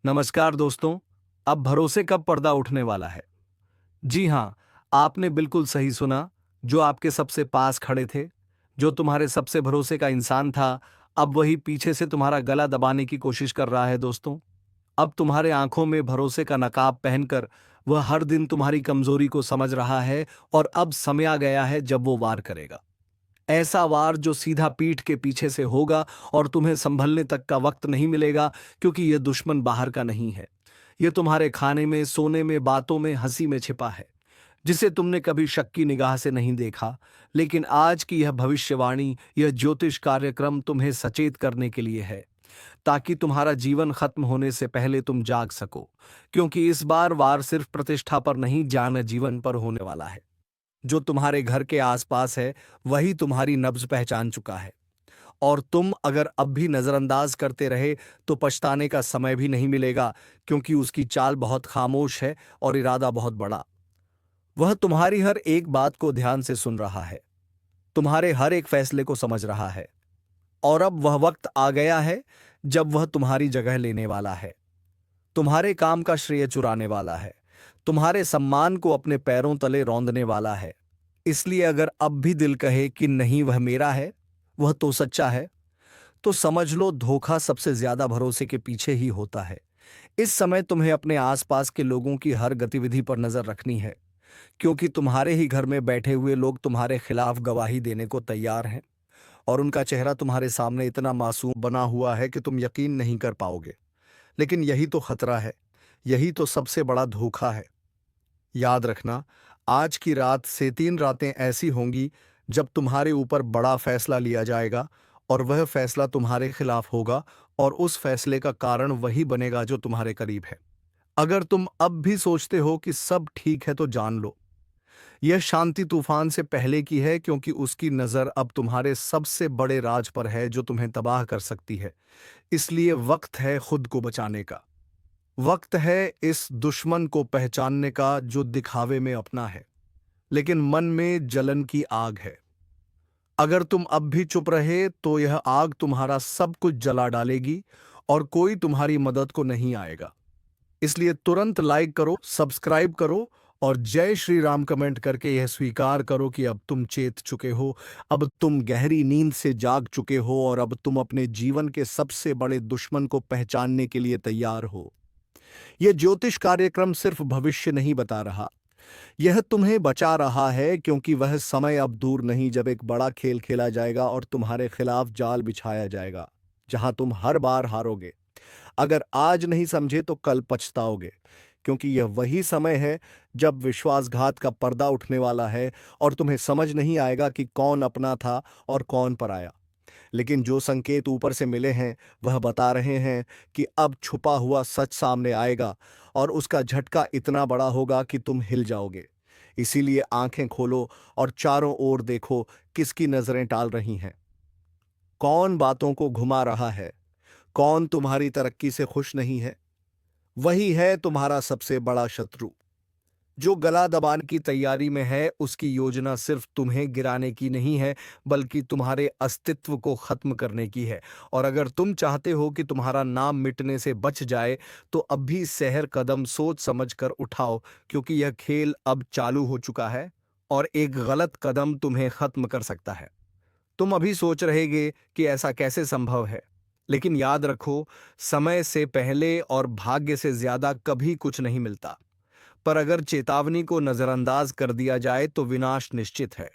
नमस्कार दोस्तों। अब भरोसे का पर्दा उठने वाला है। जी हाँ, आपने बिल्कुल सही सुना। जो आपके सबसे पास खड़े थे, जो तुम्हारे सबसे भरोसे का इंसान था, अब वही पीछे से तुम्हारा गला दबाने की कोशिश कर रहा है दोस्तों। अब तुम्हारे आंखों में भरोसे का नकाब पहनकर वह हर दिन तुम्हारी कमजोरी को समझ रहा है और अब समय आ गया है जब वो वार करेगा। ऐसा वार जो सीधा पीठ के पीछे से होगा और तुम्हें संभलने तक का वक्त नहीं मिलेगा, क्योंकि यह दुश्मन बाहर का नहीं है। यह तुम्हारे खाने में, सोने में, बातों में, हंसी में छिपा है, जिसे तुमने कभी शक की निगाह से नहीं देखा। लेकिन आज की यह भविष्यवाणी, यह ज्योतिष कार्यक्रम तुम्हें सचेत करने के लिए है, ताकि तुम्हारा जीवन खत्म होने से पहले तुम जाग सको। क्योंकि इस बार वार सिर्फ प्रतिष्ठा पर नहीं, जान जीवन पर होने वाला है। जो तुम्हारे घर के आसपास है, वही तुम्हारी नब्ज पहचान चुका है। और तुम अगर अब भी नजरअंदाज करते रहे तो पछताने का समय भी नहीं मिलेगा, क्योंकि उसकी चाल बहुत खामोश है और इरादा बहुत बड़ा। वह तुम्हारी हर एक बात को ध्यान से सुन रहा है, तुम्हारे हर एक फैसले को समझ रहा है। और अब वह वक्त आ गया है जब वह तुम्हारी जगह लेने वाला है, तुम्हारे काम का श्रेय चुराने वाला है, तुम्हारे सम्मान को अपने पैरों तले रौंदने वाला है। इसलिए अगर अब भी दिल कहे कि नहीं, वह मेरा है, वह तो सच्चा है, तो समझ लो धोखा सबसे ज्यादा भरोसे के पीछे ही होता है। इस समय तुम्हें अपने आसपास के लोगों की हर गतिविधि पर नजर रखनी है, क्योंकि तुम्हारे ही घर में बैठे हुए लोग तुम्हारे खिलाफ गवाही देने को तैयार हैं। और उनका चेहरा तुम्हारे सामने इतना मासूम बना हुआ है कि तुम यकीन नहीं कर पाओगे। लेकिन यही तो खतरा है, यही तो सबसे बड़ा धोखा है। याद रखना, आज की रात से 3 रातें ऐसी होंगी जब तुम्हारे ऊपर बड़ा फैसला लिया जाएगा, और वह फैसला तुम्हारे खिलाफ होगा, और उस फैसले का कारण वही बनेगा जो तुम्हारे करीब है। अगर तुम अब भी सोचते हो कि सब ठीक है तो जान लो, यह शांति तूफान से पहले की है, क्योंकि उसकी नजर अब तुम्हारे सबसे बड़े राज पर है जो तुम्हें तबाह कर सकती है। इसलिए वक्त है खुद को बचाने का। वक्त है इस दुश्मन को पहचानने का जो दिखावे में अपना है, लेकिन मन में जलन की आग है। अगर तुम अब भी चुप रहे तो यह आग तुम्हारा सब कुछ जला डालेगी, और कोई तुम्हारी मदद को नहीं आएगा। इसलिए तुरंत लाइक करो, सब्सक्राइब करो, और जय श्री राम कमेंट करके यह स्वीकार करो कि अब तुम चेत चुके हो, अब तुम गहरी नींद से जाग चुके हो, और अब तुम अपने जीवन के सबसे बड़े दुश्मन को पहचानने के लिए तैयार हो। यह ज्योतिष कार्यक्रम सिर्फ भविष्य नहीं बता रहा, यह तुम्हें बचा रहा है, क्योंकि वह समय अब दूर नहीं जब एक बड़ा खेल खेला जाएगा और तुम्हारे खिलाफ जाल बिछाया जाएगा, जहां तुम हर बार हारोगे। अगर आज नहीं समझे तो कल पछताओगे, क्योंकि यह वही समय है जब विश्वासघात का पर्दा उठने वाला है, और तुम्हें समझ नहीं आएगा कि कौन अपना था और कौन पराया। लेकिन जो संकेत ऊपर से मिले हैं वह बता रहे हैं कि अब छुपा हुआ सच सामने आएगा, और उसका झटका इतना बड़ा होगा कि तुम हिल जाओगे। इसीलिए आंखें खोलो और चारों ओर देखो, किसकी नजरें टाल रही हैं, कौन बातों को घुमा रहा है, कौन तुम्हारी तरक्की से खुश नहीं है। वही है तुम्हारा सबसे बड़ा शत्रु, जो गला दबाने की तैयारी में है। उसकी योजना सिर्फ तुम्हें गिराने की नहीं है, बल्कि तुम्हारे अस्तित्व को खत्म करने की है। और अगर तुम चाहते हो कि तुम्हारा नाम मिटने से बच जाए, तो अब भी सहर कदम सोच समझ कर उठाओ, क्योंकि यह खेल अब चालू हो चुका है, और एक गलत कदम तुम्हें खत्म कर सकता है। तुम अभी सोच रहेगे कि ऐसा कैसे संभव है, लेकिन याद रखो, समय से पहले और भाग्य से ज्यादा कभी कुछ नहीं मिलता। पर अगर चेतावनी को नजरअंदाज कर दिया जाए तो विनाश निश्चित है।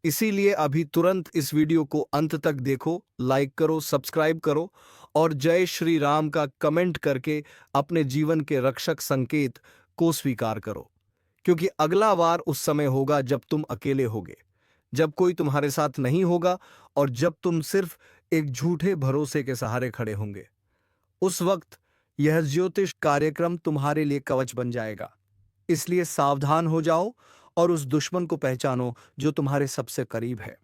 इसीलिए अभी तुरंत इस वीडियो को अंत तक देखो, लाइक करो, सब्सक्राइब करो, और जय श्री राम का कमेंट करके अपने जीवन के रक्षक संकेत को स्वीकार करो। क्योंकि अगला वार उस समय होगा जब तुम अकेले होगे, जब कोई तुम्हारे साथ नहीं होगा, और जब तुम सिर्फ एक झूठे भरोसे के सहारे खड़े होंगे। उस वक्त यह ज्योतिष कार्यक्रम तुम्हारे लिए कवच बन जाएगा। इसलिए सावधान हो जाओ, और उस दुश्मन को पहचानो जो तुम्हारे सबसे करीब है।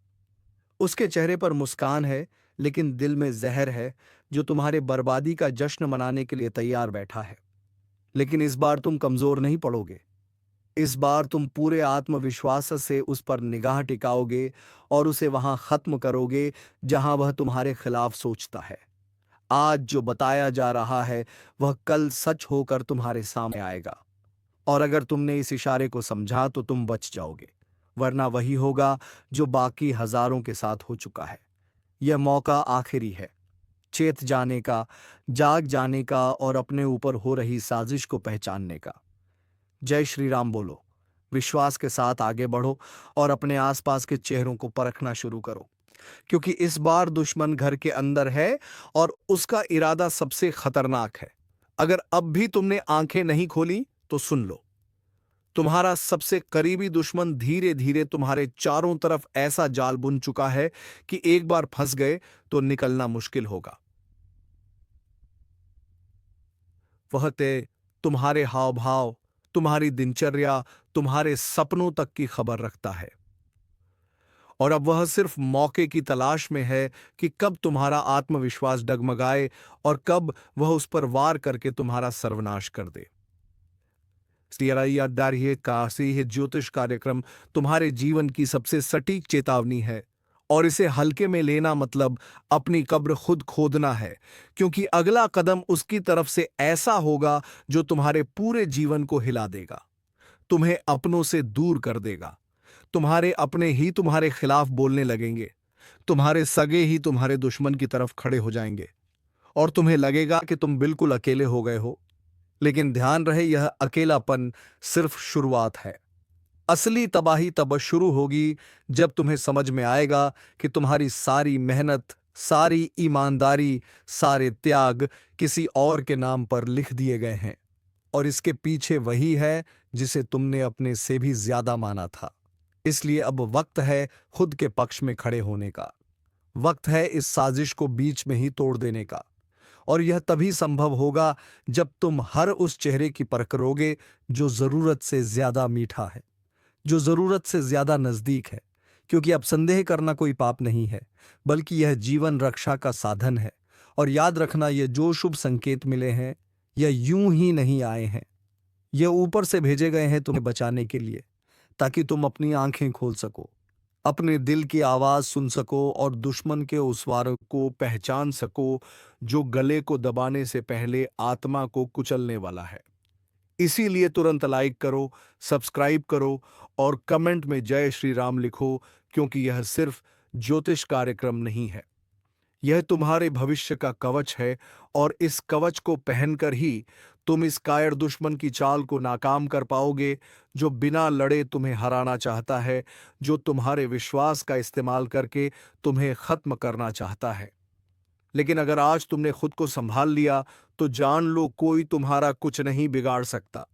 उसके चेहरे पर मुस्कान है, लेकिन दिल में जहर है, जो तुम्हारे बर्बादी का जश्न मनाने के लिए तैयार बैठा है। लेकिन इस बार तुम कमजोर नहीं पड़ोगे। इस बार तुम पूरे आत्मविश्वास से उस पर निगाह टिकाओगे, और उसे वहां खत्म करोगे जहां वह तुम्हारे खिलाफ सोचता है। आज जो बताया जा रहा है वह कल सच होकर तुम्हारे सामने आएगा, और अगर तुमने इस इशारे को समझा तो तुम बच जाओगे, वरना वही होगा जो बाकी हजारों के साथ हो चुका है। यह मौका आखिरी है, चेत जाने का, जाग जाने का और अपने ऊपर हो रही साजिश को पहचानने का। जय श्री राम बोलो, विश्वास के साथ आगे बढ़ो और अपने आसपास के चेहरों को परखना शुरू करो, क्योंकि इस बार दुश्मन घर के अंदर है और उसका इरादा सबसे खतरनाक है। अगर अब भी तुमने आंखें नहीं खोली तो सुन लो, तुम्हारा सबसे करीबी दुश्मन धीरे धीरे तुम्हारे चारों तरफ ऐसा जाल बुन चुका है कि एक बार फंस गए तो निकलना मुश्किल होगा। वह तुम्हारे हाव भाव, तुम्हारी दिनचर्या, तुम्हारे सपनों तक की खबर रखता है, और अब वह सिर्फ मौके की तलाश में है कि कब तुम्हारा आत्मविश्वास डगमगाए और कब वह उस पर वार करके तुम्हारा सर्वनाश कर दे। यह ज्योतिष कार्यक्रम तुम्हारे जीवन की सबसे सटीक चेतावनी है, और इसे हल्के में लेना मतलब अपनी कब्र खुद खोदना है, क्योंकि अगला कदम उसकी तरफ से ऐसा होगा जो तुम्हारे पूरे जीवन को हिला देगा, तुम्हें अपनों से दूर कर देगा। तुम्हारे अपने ही तुम्हारे खिलाफ बोलने लगेंगे, तुम्हारे सगे ही तुम्हारे दुश्मन की तरफ खड़े हो जाएंगे, और तुम्हें लगेगा कि तुम बिल्कुल अकेले हो गए हो। लेकिन ध्यान रहे, यह अकेलापन सिर्फ शुरुआत है। असली तबाही तब शुरू होगी जब तुम्हें समझ में आएगा कि तुम्हारी सारी मेहनत, सारी ईमानदारी, सारे त्याग किसी और के नाम पर लिख दिए गए हैं, और इसके पीछे वही है जिसे तुमने अपने से भी ज्यादा माना था। इसलिए अब वक्त है खुद के पक्ष में खड़े होने का, वक्त है इस साजिश को बीच में ही तोड़ देने का। और यह तभी संभव होगा जब तुम हर उस चेहरे की परख करोगे जो जरूरत से ज्यादा मीठा है, जो जरूरत से ज्यादा नजदीक है, क्योंकि अब संदेह करना कोई पाप नहीं है, बल्कि यह जीवन रक्षा का साधन है। और याद रखना, ये जो शुभ संकेत मिले हैं यह यूं ही नहीं आए हैं, यह ऊपर से भेजे गए हैं तुम्हें बचाने के लिए, ताकि तुम अपनी आंखें खोल सको, अपने दिल की आवाज सुन सको और दुश्मन के उस वार को पहचान सको जो गले को दबाने से पहले आत्मा को कुचलने वाला है। इसीलिए तुरंत लाइक करो, सब्सक्राइब करो और कमेंट में जय श्री राम लिखो, क्योंकि यह सिर्फ ज्योतिष कार्यक्रम नहीं है, यह तुम्हारे भविष्य का कवच है, और इस कवच को पहनकर ही तुम इस कायर दुश्मन की चाल को नाकाम कर पाओगे जो बिना लड़े तुम्हें हराना चाहता है, जो तुम्हारे विश्वास का इस्तेमाल करके तुम्हें खत्म करना चाहता है। लेकिन अगर आज तुमने खुद को संभाल लिया तो जान लो, कोई तुम्हारा कुछ नहीं बिगाड़ सकता,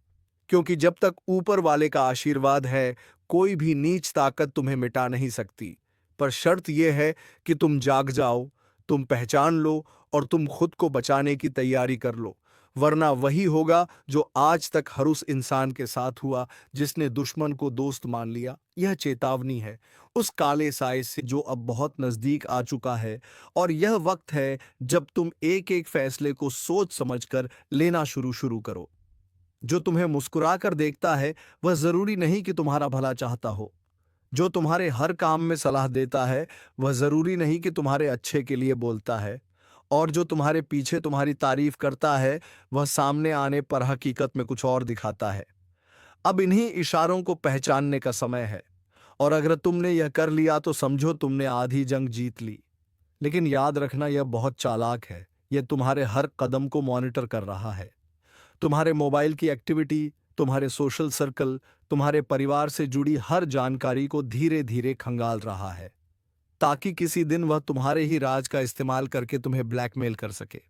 क्योंकि जब तक ऊपर वाले का आशीर्वाद है कोई भी नीच ताकत तुम्हें मिटा नहीं सकती। पर शर्त यह है कि तुम जाग जाओ, तुम पहचान लो और तुम खुद को बचाने की तैयारी कर लो, वरना वही होगा जो आज तक हर उस इंसान के साथ हुआ जिसने दुश्मन को दोस्त मान लिया। यह चेतावनी है उस काले साए से जो अब बहुत नजदीक आ चुका है, और यह वक्त है जब तुम एक एक फैसले को सोच समझकर लेना शुरू करो। जो तुम्हें मुस्कुरा कर देखता है वह जरूरी नहीं कि तुम्हारा भला चाहता हो, जो तुम्हारे हर काम में सलाह देता है वह जरूरी नहीं कि तुम्हारे अच्छे के लिए बोलता है, और जो तुम्हारे पीछे तुम्हारी तारीफ करता है वह सामने आने पर हकीकत में कुछ और दिखाता है। अब इन्हीं इशारों को पहचानने का समय है, और अगर तुमने यह कर लिया तो समझो तुमने आधी जंग जीत ली। लेकिन याद रखना, यह बहुत चालाक है, यह तुम्हारे हर कदम को मॉनिटर कर रहा है, तुम्हारे मोबाइल की एक्टिविटी, तुम्हारे सोशल सर्कल, तुम्हारे परिवार से जुड़ी हर जानकारी को धीरे धीरे खंगाल रहा है, ताकि किसी दिन वह तुम्हारे ही राज का इस्तेमाल करके तुम्हें ब्लैकमेल कर सके,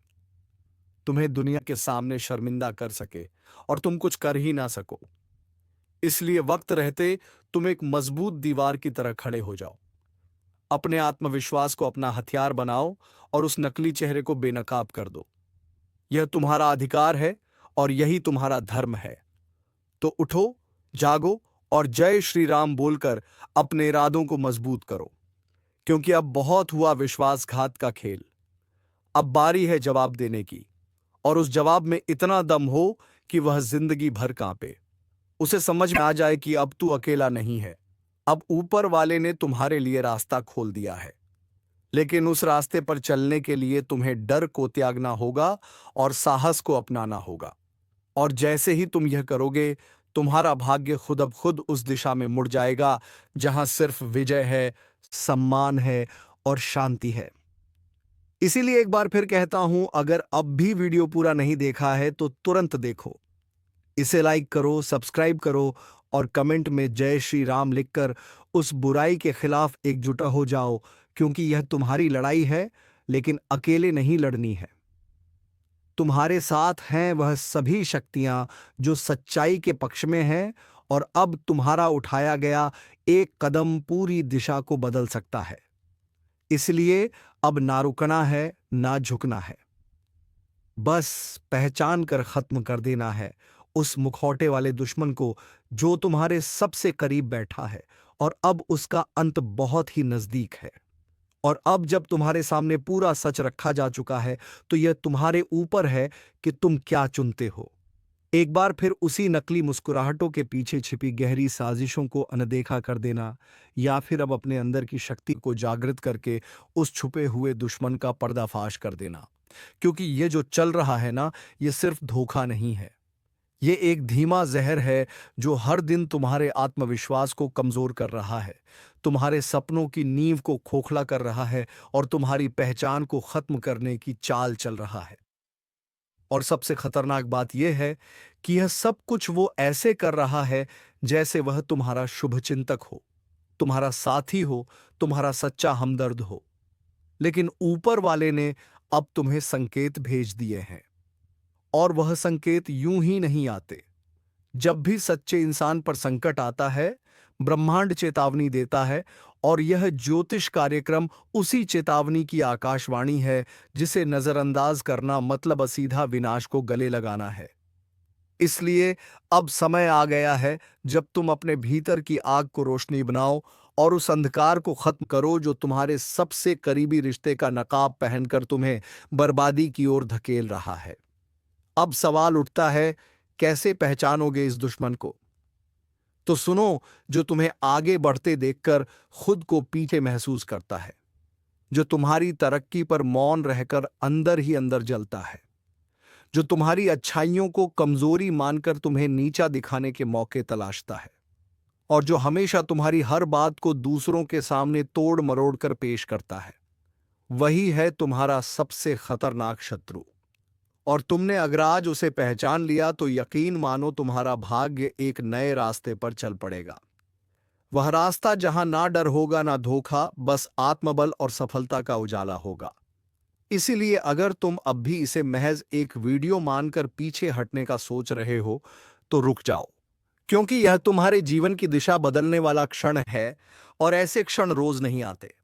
तुम्हें दुनिया के सामने शर्मिंदा कर सके और तुम कुछ कर ही ना सको। इसलिए वक्त रहते तुम एक मजबूत दीवार की तरह खड़े हो जाओ, अपने आत्मविश्वास को अपना हथियार बनाओ और उस नकली चेहरे को बेनकाब कर दो। यह तुम्हारा अधिकार है और यही तुम्हारा धर्म है। तो उठो, जागो और जय श्री राम बोलकर अपने इरादों को मजबूत करो, क्योंकि अब बहुत हुआ विश्वासघात का खेल। अब बारी है जवाब देने की, और उस जवाब में इतना दम हो कि वह जिंदगी भर कांपे, उसे समझ में आ जाए कि अब तू अकेला नहीं है, अब ऊपर वाले ने तुम्हारे लिए रास्ता खोल दिया है। लेकिन उस रास्ते पर चलने के लिए तुम्हें डर को त्यागना होगा और साहस को अपनाना होगा। और जैसे ही तुम यह करोगे, तुम्हारा भाग्य खुद अब खुद उस दिशा में मुड़ जाएगा जहां सिर्फ विजय है, सम्मान है और शांति है। इसीलिए एक बार फिर कहता हूं, अगर अब भी वीडियो पूरा नहीं देखा है तो तुरंत देखो। इसे लाइक करो, सब्सक्राइब करो और कमेंट में जय श्री राम लिखकर उस बुराई के खिलाफ एकजुटा हो जाओ, क्योंकि यह तुम्हारी लड़ाई है, लेकिन अकेले नहीं लड़नी है। तुम्हारे साथ हैं वह सभी शक्तियां जो सच्चाई के पक्ष में हैं, और अब तुम्हारा उठाया गया एक कदम पूरी दिशा को बदल सकता है। इसलिए अब ना रुकना है, ना झुकना है। बस पहचान कर खत्म कर देना है उस मुखौटे वाले दुश्मन को जो तुम्हारे सबसे करीब बैठा है, और अब उसका अंत बहुत ही नजदीक है। और अब जब तुम्हारे सामने पूरा सच रखा जा चुका है, तो यह तुम्हारे ऊपर है कि तुम क्या चुनते हो। एक बार फिर उसी नकली मुस्कुराहटों के पीछे छिपी गहरी साजिशों को अनदेखा कर देना, या फिर अब अपने अंदर की शक्ति को जागृत करके उस छुपे हुए दुश्मन का पर्दाफाश कर देना। क्योंकि ये जो चल रहा है ना, ये सिर्फ धोखा नहीं है। ये एक धीमा जहर है जो हर दिन तुम्हारे आत्मविश्वास को कमजोर कर रहा है, तुम्हारे सपनों की नींव को खोखला कर रहा है और तुम्हारी पहचान को खत्म करने की चाल चल रहा है। और सबसे खतरनाक बात यह है कि यह सब कुछ वो ऐसे कर रहा है जैसे वह तुम्हारा शुभचिंतक हो, तुम्हारा साथी हो, तुम्हारा सच्चा हमदर्द हो। लेकिन ऊपर वाले ने अब तुम्हें संकेत भेज दिए हैं, और वह संकेत यूं ही नहीं आते। जब भी सच्चे इंसान पर संकट आता है, ब्रह्मांड चेतावनी देता है, और यह ज्योतिष कार्यक्रम उसी चेतावनी की आकाशवाणी है, जिसे नजरअंदाज करना मतलब सीधा विनाश को गले लगाना है। इसलिए अब समय आ गया है जब तुम अपने भीतर की आग को रोशनी बनाओ और उस अंधकार को खत्म करो जो तुम्हारे सबसे करीबी रिश्ते का नकाब पहनकर तुम्हें बर्बादी की ओर धकेल रहा है। अब सवाल उठता है, कैसे पहचानोगे इस दुश्मन को? तो सुनो, जो तुम्हें आगे बढ़ते देखकर खुद को पीछे महसूस करता है, जो तुम्हारी तरक्की पर मौन रहकर अंदर ही अंदर जलता है, जो तुम्हारी अच्छाइयों को कमजोरी मानकर तुम्हें नीचा दिखाने के मौके तलाशता है, और जो हमेशा तुम्हारी हर बात को दूसरों के सामने तोड़ मरोड़ कर पेश करता है, वही है तुम्हारा सबसे खतरनाक शत्रु। और तुमने अगर आज उसे पहचान लिया तो यकीन मानो तुम्हारा भाग्य एक नए रास्ते पर चल पड़ेगा। वह रास्ता जहां ना डर होगा ना धोखा, बस आत्मबल और सफलता का उजाला होगा। इसीलिए अगर तुम अब भी इसे महज एक वीडियो मानकर पीछे हटने का सोच रहे हो, तो रुक जाओ, क्योंकि यह तुम्हारे जीवन की दिशा बदलने वाला क्षण है, और ऐसे क्षण रोज नहीं आते।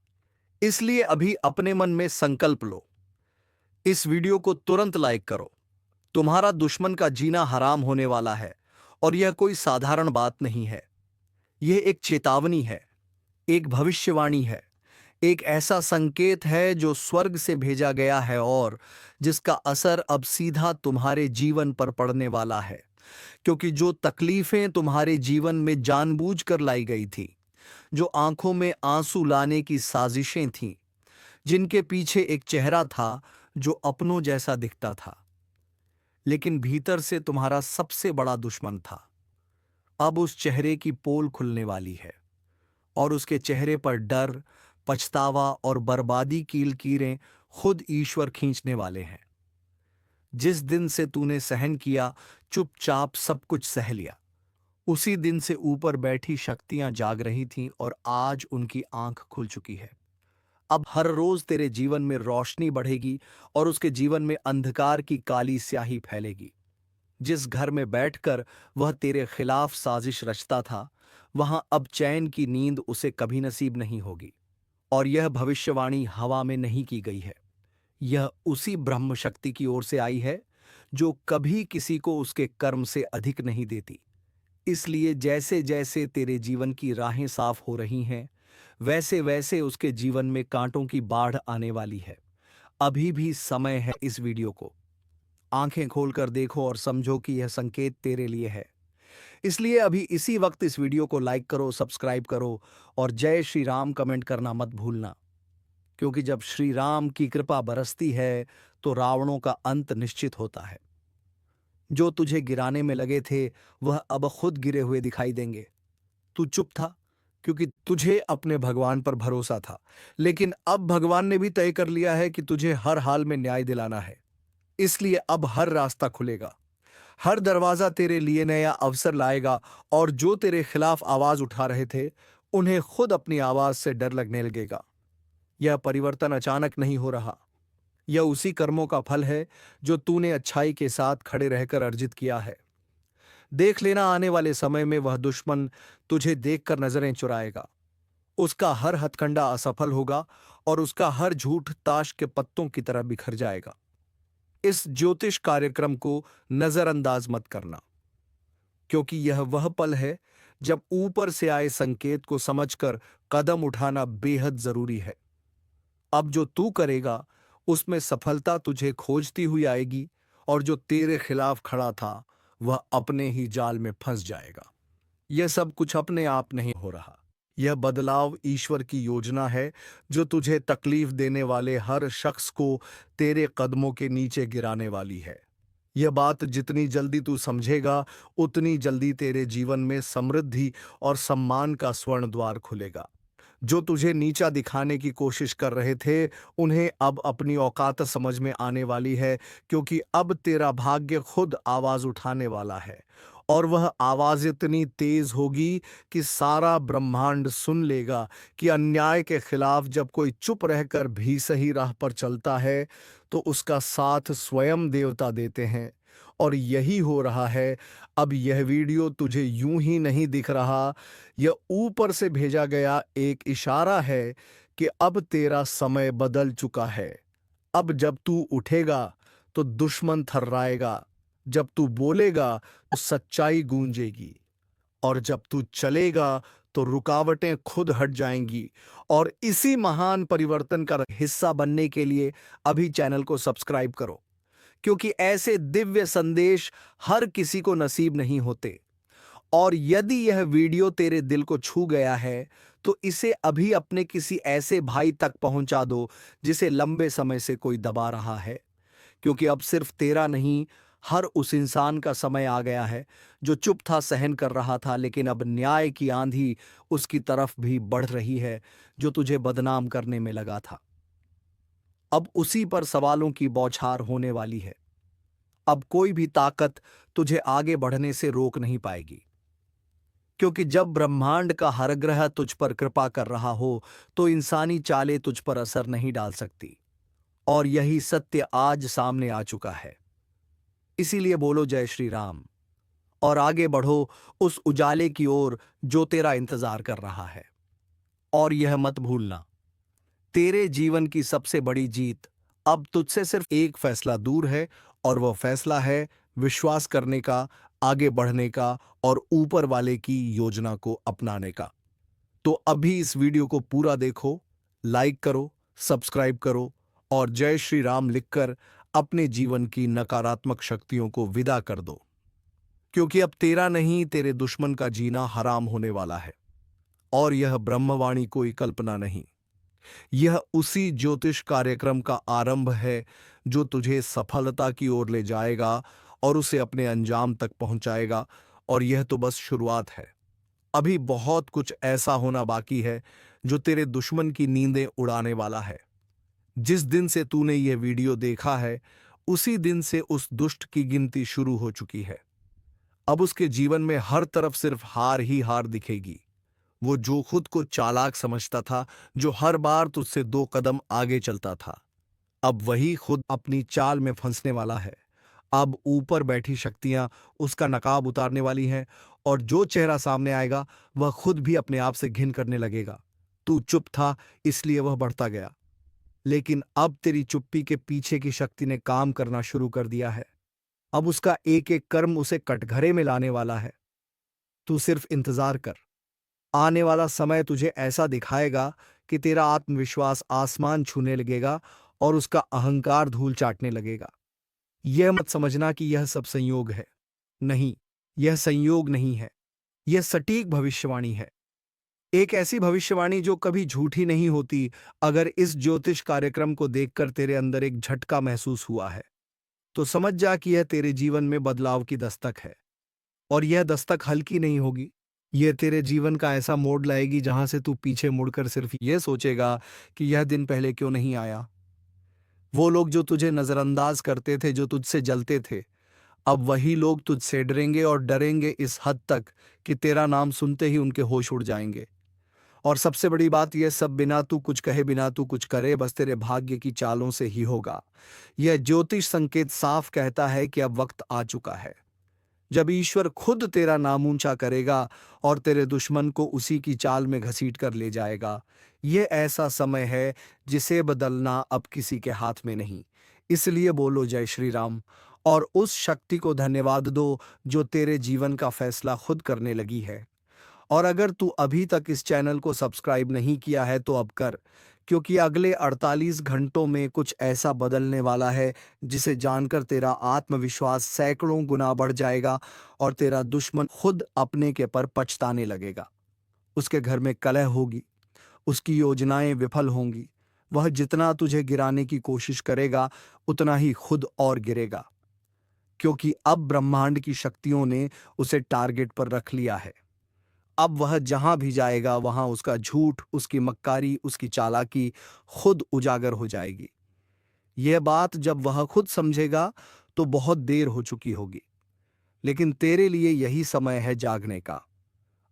इसलिए अभी अपने मन में संकल्प लो, इस वीडियो को तुरंत लाइक करो। तुम्हारा दुश्मन का जीना हराम होने वाला है, और यह कोई साधारण बात नहीं है। यह एक चेतावनी है, एक भविष्यवाणी है, एक ऐसा संकेत है जो स्वर्ग से भेजा गया है और जिसका असर अब सीधा तुम्हारे जीवन पर पड़ने वाला है। क्योंकि जो तकलीफें तुम्हारे जीवन में जानबूझकर लाई गई थी, जो आंखों में आंसू लाने की साजिशें थीं, जिनके पीछे एक चेहरा था जो अपनों जैसा दिखता था, लेकिन भीतर से तुम्हारा सबसे बड़ा दुश्मन था, अब उस चेहरे की पोल खुलने वाली है, और उसके चेहरे पर डर, पछतावा और बर्बादी की लकीरें खुद ईश्वर खींचने वाले हैं। जिस दिन से तूने सहन किया, चुपचाप सब कुछ सह लिया, उसी दिन से ऊपर बैठी शक्तियां जाग रही थीं, और आज उनकी आंख खुल चुकी है। अब हर रोज तेरे जीवन में रोशनी बढ़ेगी और उसके जीवन में अंधकार की काली स्याही फैलेगी। जिस घर में बैठकर वह तेरे खिलाफ साजिश रचता था, वहां अब चैन की नींद उसे कभी नसीब नहीं होगी। और यह भविष्यवाणी हवा में नहीं की गई है, यह उसी ब्रह्म शक्ति की ओर से आई है जो कभी किसी को उसके कर्म से अधिक नहीं देती। इसलिए जैसे जैसे तेरे जीवन की राहें साफ हो रही हैं, वैसे वैसे उसके जीवन में कांटों की बाढ़ आने वाली है। अभी भी समय है। इस वीडियो को आंखें खोलकर देखो और समझो कि यह संकेत तेरे लिए है। इसलिए अभी इसी वक्त इस वीडियो को लाइक करो, सब्सक्राइब करो और जय श्री राम कमेंट करना मत भूलना। क्योंकि जब श्री राम की कृपा बरसती है तो रावणों का अंत निश्चित होता है। जो तुझे गिराने में लगे थे वह अब खुद गिरे हुए दिखाई देंगे। तू चुप था क्योंकि तुझे अपने भगवान पर भरोसा था, लेकिन अब भगवान ने भी तय कर लिया है कि तुझे हर हाल में न्याय दिलाना है। इसलिए अब हर रास्ता खुलेगा, हर दरवाजा तेरे लिए नया अवसर लाएगा, और जो तेरे खिलाफ आवाज उठा रहे थे उन्हें खुद अपनी आवाज से डर लगने लगेगा। यह परिवर्तन अचानक नहीं हो रहा, यह उसी कर्मों का फल है जो तूने अच्छाई के साथ खड़े रहकर अर्जित किया है। देख लेना, आने वाले समय में वह दुश्मन तुझे देखकर नजरें चुराएगा, उसका हर हथकंडा असफल होगा और उसका हर झूठ ताश के पत्तों की तरह बिखर जाएगा। इस ज्योतिष कार्यक्रम को नजरअंदाज मत करना, क्योंकि यह वह पल है जब ऊपर से आए संकेत को समझकर कदम उठाना बेहद जरूरी है। अब जो तू करेगा उसमें सफलता तुझे खोजती हुई आएगी, और जो तेरे खिलाफ खड़ा था वह अपने ही जाल में फंस जाएगा। यह सब कुछ अपने आप नहीं हो रहा, यह बदलाव ईश्वर की योजना है जो तुझे तकलीफ देने वाले हर शख्स को तेरे कदमों के नीचे गिराने वाली है। यह बात जितनी जल्दी तू समझेगा उतनी जल्दी तेरे जीवन में समृद्धि और सम्मान का स्वर्ण द्वार खुलेगा। जो तुझे नीचा दिखाने की कोशिश कर रहे थे उन्हें अब अपनी औकात समझ में आने वाली है, क्योंकि अब तेरा भाग्य खुद आवाज उठाने वाला है, और वह आवाज इतनी तेज होगी कि सारा ब्रह्मांड सुन लेगा कि अन्याय के खिलाफ जब कोई चुप रहकर भी सही राह पर चलता है तो उसका साथ स्वयं देवता देते हैं। और यही हो रहा है। अब यह वीडियो तुझे यूं ही नहीं दिख रहा, यह ऊपर से भेजा गया एक इशारा है कि अब तेरा समय बदल चुका है। अब जब तू उठेगा तो दुश्मन थर्राएगा, जब तू बोलेगा तो सच्चाई गूंजेगी, और जब तू चलेगा तो रुकावटें खुद हट जाएंगी। और इसी महान परिवर्तन का हिस्सा बनने के लिए अभी चैनल को सब्सक्राइब करो, क्योंकि ऐसे दिव्य संदेश हर किसी को नसीब नहीं होते। और यदि यह वीडियो तेरे दिल को छू गया है तो इसे अभी अपने किसी ऐसे भाई तक पहुंचा दो जिसे लंबे समय से कोई दबा रहा है, क्योंकि अब सिर्फ तेरा नहीं, हर उस इंसान का समय आ गया है जो चुप था, सहन कर रहा था, लेकिन अब न्याय की आंधी उसकी तरफ भी बढ़ रही है जो तुझे बदनाम करने में लगा था। अब उसी पर सवालों की बौछार होने वाली है। अब कोई भी ताकत तुझे आगे बढ़ने से रोक नहीं पाएगी, क्योंकि जब ब्रह्मांड का हर ग्रह तुझ पर कृपा कर रहा हो तो इंसानी चालें तुझ पर असर नहीं डाल सकती। और यही सत्य आज सामने आ चुका है। इसीलिए बोलो जय श्री राम, और आगे बढ़ो उस उजाले की ओर जो तेरा इंतजार कर रहा है। और यह मत भूलना, तेरे जीवन की सबसे बड़ी जीत अब तुझसे सिर्फ एक फैसला दूर है, और वह फैसला है विश्वास करने का, आगे बढ़ने का, और ऊपर वाले की योजना को अपनाने का। तो अभी इस वीडियो को पूरा देखो, लाइक करो, सब्सक्राइब करो, और जय श्री राम लिखकर अपने जीवन की नकारात्मक शक्तियों को विदा कर दो, क्योंकि अब तेरा नहीं, तेरे दुश्मन का जीना हराम होने वाला है। और यह ब्रह्मवाणी कोई कल्पना नहीं, यह उसी ज्योतिष कार्यक्रम का आरंभ है जो तुझे सफलता की ओर ले जाएगा और उसे अपने अंजाम तक पहुंचाएगा। और यह तो बस शुरुआत है, अभी बहुत कुछ ऐसा होना बाकी है जो तेरे दुश्मन की नींदें उड़ाने वाला है। जिस दिन से तूने यह वीडियो देखा है उसी दिन से उस दुष्ट की गिनती शुरू हो चुकी है। अब उसके जीवन में हर तरफ सिर्फ हार ही हार दिखेगी। वो जो खुद को चालाक समझता था, जो हर बार तुझसे 2 कदम आगे चलता था, अब वही खुद अपनी चाल में फंसने वाला है। अब ऊपर बैठी शक्तियां उसका नकाब उतारने वाली हैं, और जो चेहरा सामने आएगा वह खुद भी अपने आप से घिन करने लगेगा। तू चुप था इसलिए वह बढ़ता गया, लेकिन अब तेरी चुप्पी के पीछे की शक्ति ने काम करना शुरू कर दिया है। अब उसका एक एक कर्म उसे कटघरे में लाने वाला है। तू सिर्फ इंतजार कर, आने वाला समय तुझे ऐसा दिखाएगा कि तेरा आत्मविश्वास आसमान छूने लगेगा और उसका अहंकार धूल चाटने लगेगा। यह मत समझना कि यह सब संयोग है, नहीं, यह संयोग नहीं है, यह सटीक भविष्यवाणी है। एक ऐसी भविष्यवाणी जो कभी झूठी नहीं होती। अगर इस ज्योतिष कार्यक्रम को देखकर तेरे अंदर एक झटका महसूस हुआ है, तो समझ जा कि यह तेरे जीवन में बदलाव की दस्तक है। और यह दस्तक हल्की नहीं होगी। यह तेरे जीवन का ऐसा मोड़ लाएगी जहां से तू पीछे मुड़कर सिर्फ यह सोचेगा कि यह दिन पहले क्यों नहीं आया। वो लोग जो तुझे नजरअंदाज करते थे, जो तुझसे जलते थे, अब वही लोग तुझसे डरेंगे, और डरेंगे इस हद तक कि तेरा नाम सुनते ही उनके होश उड़ जाएंगे। और सबसे बड़ी बात, यह सब बिना तू कुछ कहे, बिना तू कुछ करे, बस तेरे भाग्य की चालों से ही होगा। यह ज्योतिष संकेत साफ कहता है कि अब वक्त आ चुका है जब ईश्वर खुद तेरा नाम ऊंचा करेगा और तेरे दुश्मन को उसी की चाल में घसीट कर ले जाएगा। यह ऐसा समय है जिसे बदलना अब किसी के हाथ में नहीं। इसलिए बोलो जय श्री राम, और उस शक्ति को धन्यवाद दो जो तेरे जीवन का फैसला खुद करने लगी है। और अगर तू अभी तक इस चैनल को सब्सक्राइब नहीं किया है तो अब कर, क्योंकि अगले 48 घंटों में कुछ ऐसा बदलने वाला है जिसे जानकर तेरा आत्मविश्वास सैकड़ों गुना बढ़ जाएगा और तेरा दुश्मन खुद अपने के पर पछताने लगेगा। उसके घर में कलह होगी, उसकी योजनाएं विफल होंगी। वह जितना तुझे गिराने की कोशिश करेगा उतना ही खुद और गिरेगा, क्योंकि अब ब्रह्मांड की शक्तियों ने उसे टारगेट पर रख लिया है। अब वह जहां भी जाएगा वहां उसका झूठ, उसकी मक्कारी, उसकी चालाकी खुद उजागर हो जाएगी। यह बात जब वह खुद समझेगा तो बहुत देर हो चुकी होगी। लेकिन तेरे लिए यही समय है जागने का,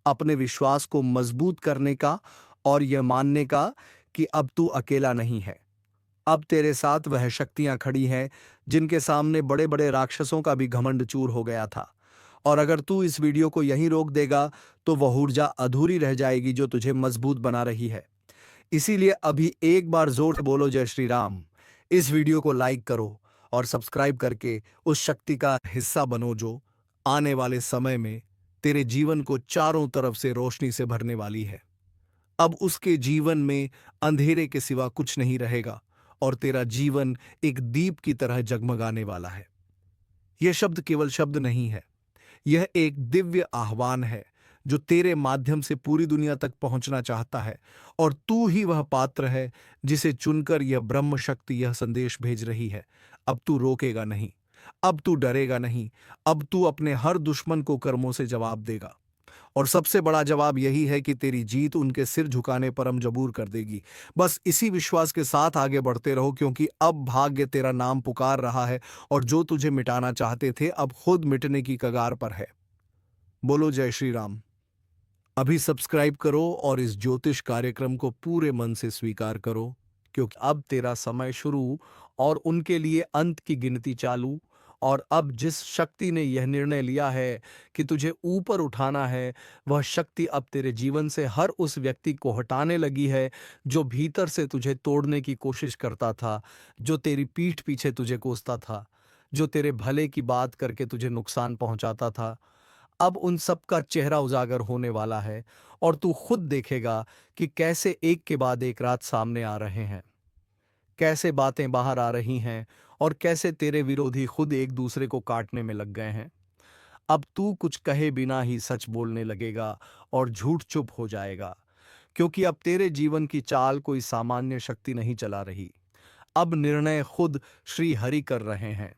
अपने विश्वास को मजबूत करने का, और यह मानने का कि अब तू अकेला नहीं है। अब तेरे साथ वह शक्तियां खड़ी हैं जिनके सामने बड़े बड़े राक्षसों का भी घमंड चूर हो गया था। और अगर तू इस वीडियो को यहीं रोक देगा तो वह ऊर्जा अधूरी रह जाएगी जो तुझे मजबूत बना रही है। इसीलिए अभी एक बार जोर से बोलो जय श्री राम। इस वीडियो को लाइक करो और सब्सक्राइब करके उस शक्ति का हिस्सा बनो जो आने वाले समय में तेरे जीवन को चारों तरफ से रोशनी से भरने वाली है। अब उसके जीवन में अंधेरे के सिवा कुछ नहीं रहेगा और तेरा जीवन एक दीप की तरह जगमगाने वाला है। यह शब्द केवल शब्द नहीं है, यह एक दिव्य आह्वान है जो तेरे माध्यम से पूरी दुनिया तक पहुंचना चाहता है। और तू ही वह पात्र है जिसे चुनकर यह ब्रह्म शक्ति यह संदेश भेज रही है। अब तू रोकेगा नहीं, अब तू डरेगा नहीं, अब तू अपने हर दुश्मन को कर्मों से जवाब देगा। और सबसे बड़ा जवाब यही है कि तेरी जीत उनके सिर झुकाने पर मजबूर कर देगी। बस इसी विश्वास के साथ आगे बढ़ते रहो, क्योंकि अब भाग्य तेरा नाम पुकार रहा है और जो तुझे मिटाना चाहते थे अब खुद मिटने की कगार पर है। बोलो जय श्री राम। अभी सब्सक्राइब करो और इस ज्योतिष कार्यक्रम को पूरे मन से स्वीकार करो, क्योंकि अब तेरा समय शुरू और उनके लिए अंत की गिनती चालू। और अब जिस शक्ति ने यह निर्णय लिया है कि तुझे ऊपर उठाना है, वह शक्ति अब तेरे जीवन से हर उस व्यक्ति को हटाने लगी है जो भीतर से तुझे तोड़ने की कोशिश करता था, जो तेरी पीठ पीछे तुझे कोसता था, जो तेरे भले की बात करके तुझे नुकसान पहुंचाता था। अब उन सब का चेहरा उजागर होने वाला है और तू खुद देखेगा कि कैसे एक के बाद एक रात सामने आ रहे हैं, कैसे बातें बाहर आ रही हैं, और कैसे तेरे विरोधी खुद एक दूसरे को काटने में लग गए हैं। अब तू कुछ कहे बिना ही सच बोलने लगेगा और झूठ चुप हो जाएगा, क्योंकि अब तेरे जीवन की चाल कोई सामान्य शक्ति नहीं चला रही। अब निर्णय खुद श्री हरि कर रहे हैं।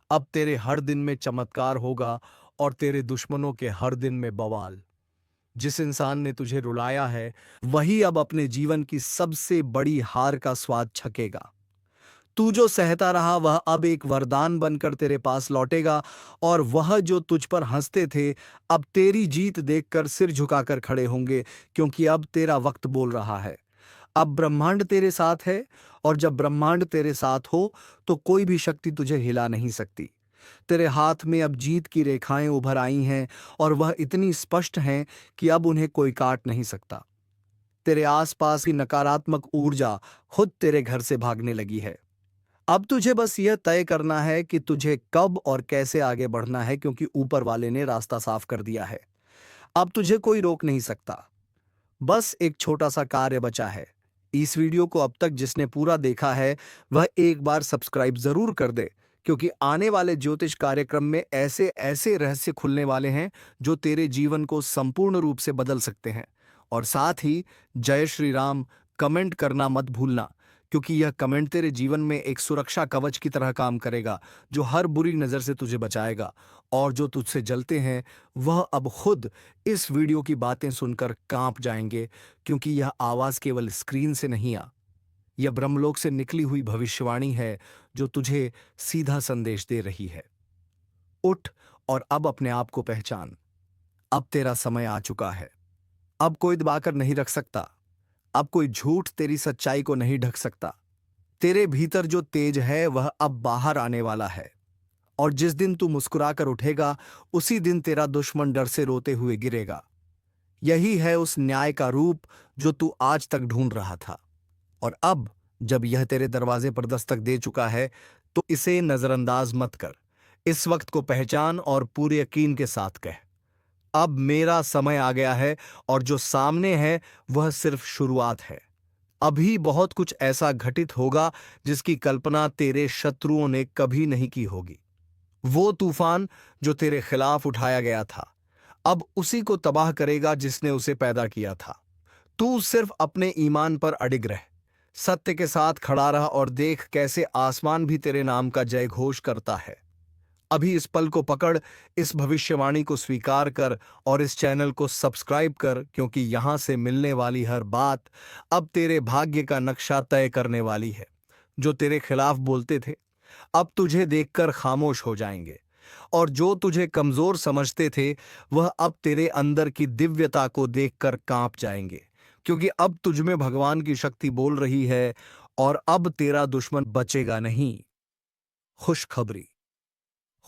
अब तेरे हर दिन में चमत्कार होगा और तेरे दुश्मनों के हर दिन में बवाल। जिस इंसान ने तुझे रुलाया है वही अब अपने जीवन की सबसे बड़ी हार का स्वाद छकेगा। तू जो सहता रहा वह अब एक वरदान बनकर तेरे पास लौटेगा, और वह जो तुझ पर हंसते थे अब तेरी जीत देखकर सिर झुकाकर खड़े होंगे, क्योंकि अब तेरा वक्त बोल रहा है। अब ब्रह्मांड तेरे साथ है, और जब ब्रह्मांड तेरे साथ हो तो कोई भी शक्ति तुझे हिला नहीं सकती। तेरे हाथ में अब जीत की रेखाएं उभर आई हैं और वह इतनी स्पष्ट हैं कि अब उन्हें कोई काट नहीं सकता। तेरे आसपास की नकारात्मक ऊर्जा खुद तेरे घर से भागने लगी है। अब तुझे बस यह तय करना है कि तुझे कब और कैसे आगे बढ़ना है, क्योंकि ऊपर वाले ने रास्ता साफ कर दिया है। अब तुझे कोई रोक नहीं सकता। बस एक छोटा सा कार्य बचा है। इस वीडियो को अब तक जिसने पूरा देखा है वह एक बार सब्सक्राइब जरूर कर दे, क्योंकि आने वाले ज्योतिष कार्यक्रम में ऐसे ऐसे रहस्य खुलने वाले हैं जो तेरे जीवन को संपूर्ण रूप से बदल सकते हैं। और साथ ही जय श्री राम कमेंट करना मत भूलना, क्योंकि यह कमेंट तेरे जीवन में एक सुरक्षा कवच की तरह काम करेगा, जो हर बुरी नज़र से तुझे बचाएगा। और जो तुझसे जलते हैं वह अब खुद इस वीडियो की बातें सुनकर कांप जाएंगे, क्योंकि यह आवाज़ केवल स्क्रीन से नहीं आ, यह ब्रह्मलोक से निकली हुई भविष्यवाणी है, जो तुझे सीधा संदेश दे रही है। उठ और अब अपने आप को पहचान। अब तेरा समय आ चुका है। अब कोई दबाकर नहीं रख सकता। अब कोई झूठ तेरी सच्चाई को नहीं ढक सकता। तेरे भीतर जो तेज है वह अब बाहर आने वाला है। और जिस दिन तू मुस्कुराकर उठेगा, उसी दिन तेरा दुश्मन डर से रोते हुए गिरेगा। यही है उस न्याय का रूप जो तू आज तक ढूंढ रहा था। और अब जब यह तेरे दरवाजे पर दस्तक दे चुका है, तो इसे नजरअंदाज मत कर। इस वक्त को पहचान और पूरे यकीन के साथ कह, अब मेरा समय आ गया है, और जो सामने है वह सिर्फ शुरुआत है। अभी बहुत कुछ ऐसा घटित होगा जिसकी कल्पना तेरे शत्रुओं ने कभी नहीं की होगी। वो तूफान जो तेरे खिलाफ उठाया गया था, अब उसी को तबाह करेगा जिसने उसे पैदा किया था। तू सिर्फ अपने ईमान पर अडिग रह, सत्य के साथ खड़ा रहा, और देख कैसे आसमान भी तेरे नाम का जय घोष करता है। अभी इस पल को पकड़, इस भविष्यवाणी को स्वीकार कर और इस चैनल को सब्सक्राइब कर, क्योंकि यहां से मिलने वाली हर बात अब तेरे भाग्य का नक्शा तय करने वाली है। जो तेरे खिलाफ बोलते थे, अब तुझे देखकर खामोश हो जाएंगे, और जो तुझे कमजोर समझते थे, वह अब तेरे अंदर की दिव्यता को देखकर कांप जाएंगे, क्योंकि अब तुझमें भगवान की शक्ति बोल रही है, और अब तेरा दुश्मन बचेगा नहीं। खुशखबरी,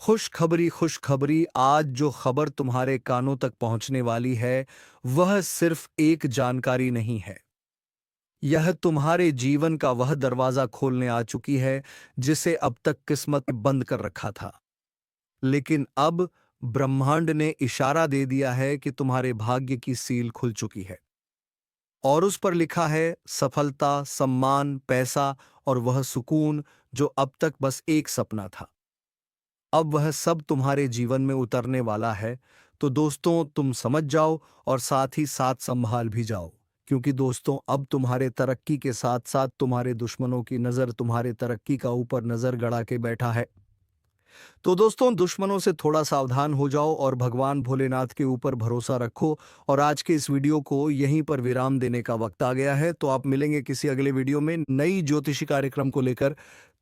खुशखबरी, खुशखबरी। आज जो खबर तुम्हारे कानों तक पहुंचने वाली है, वह सिर्फ एक जानकारी नहीं है। यह तुम्हारे जीवन का वह दरवाजा खोलने आ चुकी है जिसे अब तक किस्मत ने बंद कर रखा था। लेकिन अब ब्रह्मांड ने इशारा दे दिया है कि तुम्हारे भाग्य की सील खुल चुकी है, और उस पर लिखा है सफलता, सम्मान, पैसा और वह सुकून जो अब तक बस एक सपना था। अब वह सब तुम्हारे जीवन में उतरने वाला है। तो दोस्तों, तुम समझ जाओ और साथ ही साथ संभाल भी जाओ, क्योंकि दोस्तों, अब तुम्हारे तरक्की के साथ साथ तुम्हारे दुश्मनों की नज़र तुम्हारे तरक्की का ऊपर नज़र गड़ा के बैठा है। तो दोस्तों, दुश्मनों से थोड़ा सावधान हो जाओ और भगवान भोलेनाथ के ऊपर भरोसा रखो। और आज के इस वीडियो को यहीं पर विराम देने का वक्त आ गया है। तो आप मिलेंगे किसी अगले वीडियो में नई ज्योतिषी कार्यक्रम को लेकर।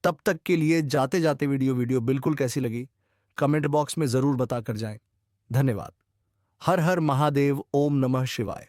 तब तक के लिए जाते जाते वीडियो बिल्कुल कैसी लगी कमेंट बॉक्स में जरूर बताकर जाएं। धन्यवाद। हर हर महादेव। ओम नमः शिवाय।